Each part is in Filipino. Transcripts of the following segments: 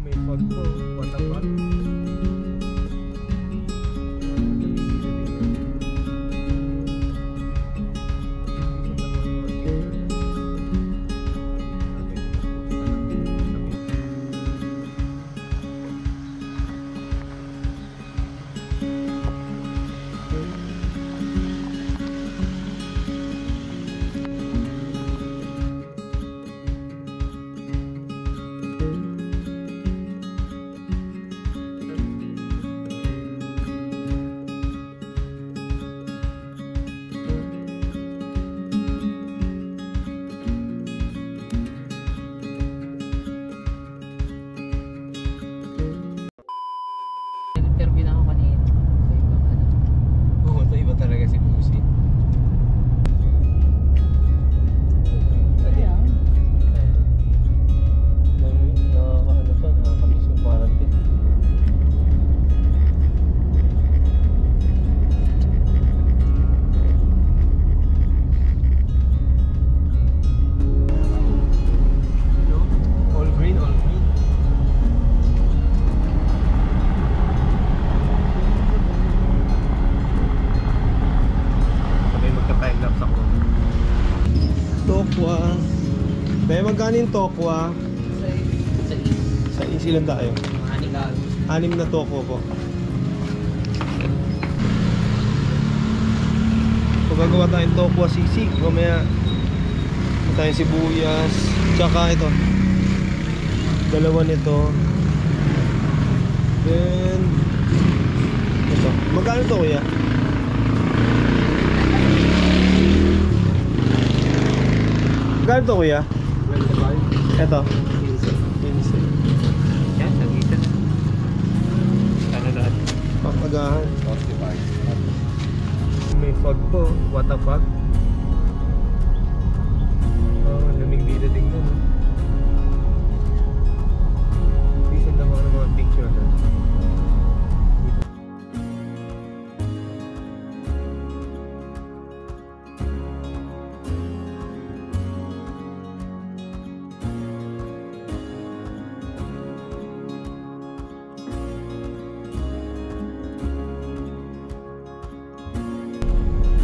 May fog po. What the fuck? Tokwa. Kaya magkano yung tokwa? Sa isilan tayo? 6 na tokwa po. Kung gagawa tayong tokwa sisig, mamaya tayong sibuyas, tsaka ito 2 nito, then ito. Magkano to kuya? Magkano to kuya? Ito 15. Yan, nag-isa na. Ano lahat? Papagahan. May fog po. What the fuck? Oh, lamig dito tingnan. Decent naman ng mga picture na.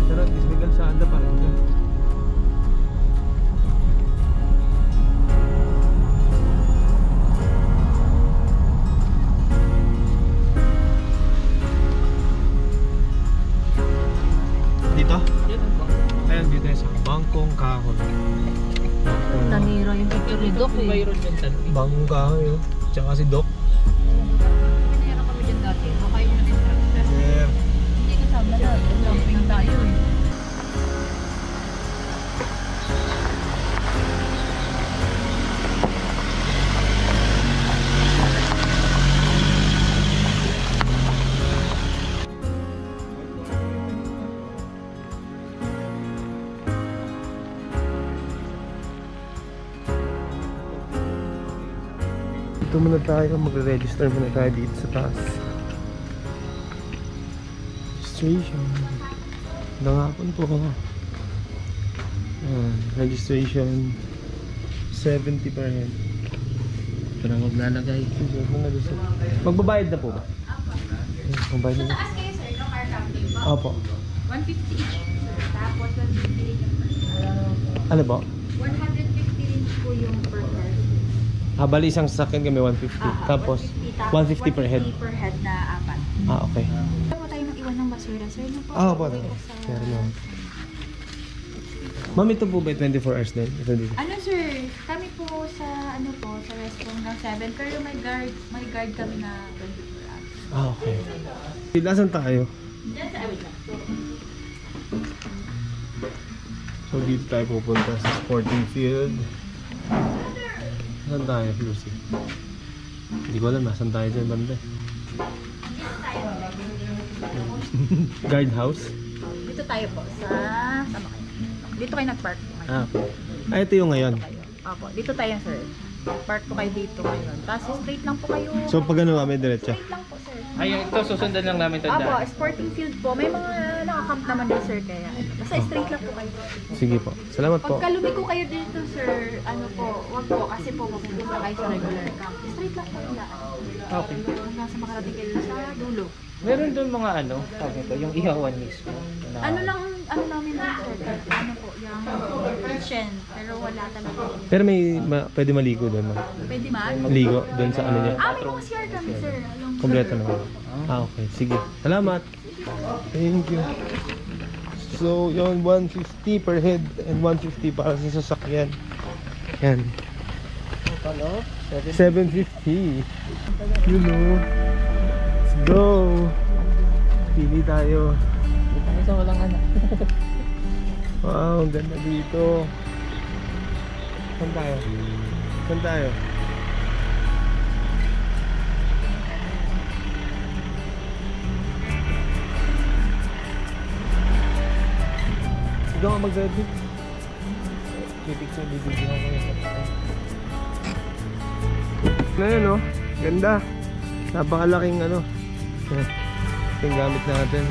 Pero at least may kalsada pa rin. Dito? Ayan, dito sa Bangkong Kahoy. Nanira yung picture ni Doc eh. Bangkong Kahoy, oh. Tsaka si Doc. Pinahira kami dyan dati. Makayo na din tractor. Yeah. Hindi kasama na. Camping tayo eh. Dito muna tayo, magre-register muna tayo dito sa taas. Registration. Nangapon po ako. Registration 70 per head. Ito na maglalagay. Magbabayad na po ba? Magbabayad na po. Taas kayo sir, no car camping po? Opo. 150 each sir. Tapos 150 rin yung per car. Ano ba? 150 rin po yung per car. Bali isang sasakyan kami 150. Tapos 150 per head. 150 per head na 4. Okay. Ano tayo nang iwan ng basura sir? No po? Po. Pero no. Ma'am, ito po ba 24 hours din? Ito dito. Ano sir, kami po sa ano po, sa restaurant ng 7 pero may guard kami na 24 hours. Okay. Nasaan tayo? Diyan sa awit lang. So dito tayo pupunta sa sporting field. Saan tayo, Lucy? Hindi ko alam, nasan tayo dyan banda. Guardhouse? Dito tayo po sa sama kayo. Dito kayo nag-park po ngayon. Ah, ito yung ngayon. Opo, dito tayo sir. Park po kayo dito ngayon. Tapos straight lang po kayo. So pag ano kami, diretso? Straight lang po sir. Ay, ito susundan lang namin ito Apo, daan. sporting field po. May mga nakakamp naman din, sir, kaya. Basta straight lang po kayo. Sige po. Salamat po. Pagka lumiko kayo dito, sir, ano po, wag po, kasi po mapupunta kayo sa regular camp. Straight lang po yung daan. Okay. Hanggang sa makarating kayo sa dulo. Meron doon mga ano, tawag nito, yung ihawan mismo. Na, Ano lang, ano namin din, sir, kahit ano po, yung Shen, pero wala talaga. Pero may pwede maligo doon. No? Pwede man? Ligo doon sa ano niya. Ah, may mga CR kami, sir. Kompleto na. Ah, okay. Sige. Salamat. Thank you. So, yun, 150 per head and 150 para sa sasakyan. Yan. 750. You know. Let's go. Pili tayo. Ito walang anak. Wow, ang ganda dito. Saan tayo? Saan tayo? Ikaw nga mag-edit. Pipicture, bibigyan ko yung na yun, oh. Ganda. Napakalaking ano. Yung gamit natin.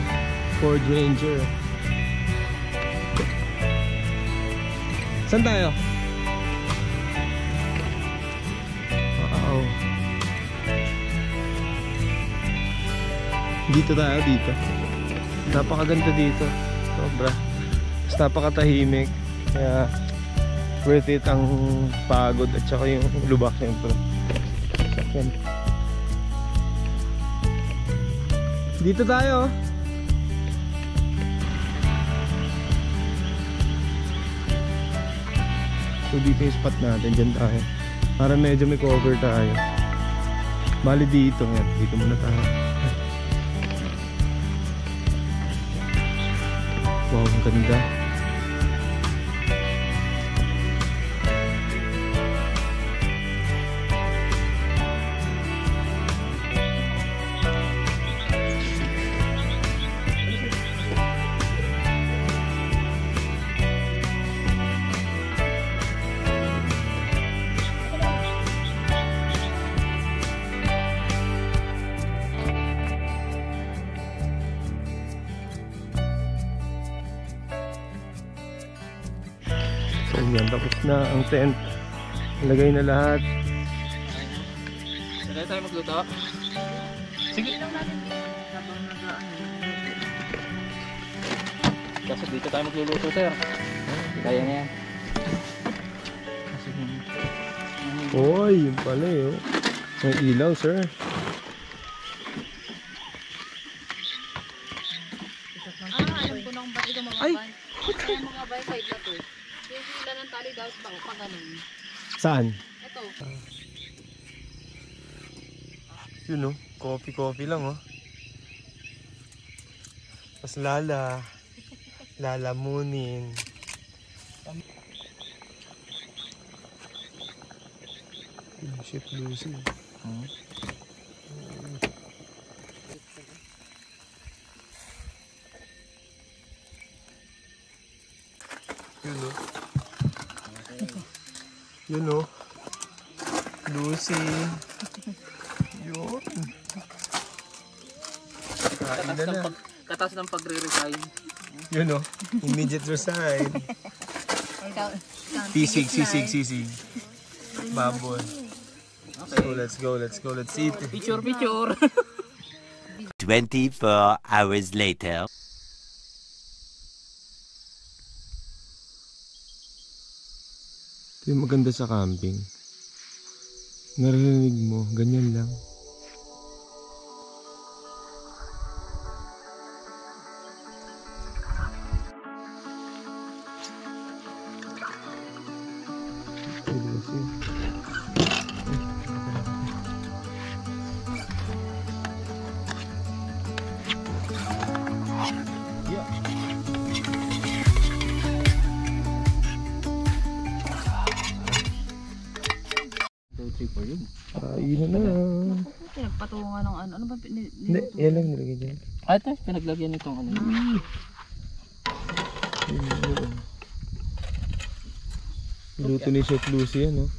Ford Ranger. Saan tayo? Wow. Dito tayo, dito. Napakaganda dito. Sobra. Mas napakatahimik. Kaya worth it ang pagod at saka yung lubak siyempre. Sakyan. Dito tayo. So dito yung spot natin, dyan tayo. Para medyo may cover tayo. Bali dito, yan. Dito muna tayo. Wow, ang ganda. So yan, tapos na ang tent. Ilagay na lahat. Saan tayo magluto? Sige. Kasi dito tayo magluluto, sir. Kaya na yan. Oy, yun pala eh. Oh. May ilaw, sir. Alam ko nang ba't ito mga Ay! ban. Kaya mga bay side na to. Yung sila ng tali daw sa pang ganun. Saan? Ito. Yun oh, coffee lang oh. Tapos lalamunin. Shit, Lucy. Yun oh. Yun oh. Lucy. Yun. Kain na na. Katas ng pagre-resign. Yun oh. Immediate resign. Sisig. Baboy. So let's go, let's eat. Picture. 24 hours later. Ito yung maganda sa camping. Narinig mo, ganyan lang. Kain na. Pinagpatungan ng ano ba? Hindi, yan lang nilagay dyan. Ah, ito, pinaglagyan nitong ano. Luto ni Chef Lucy yan, oh.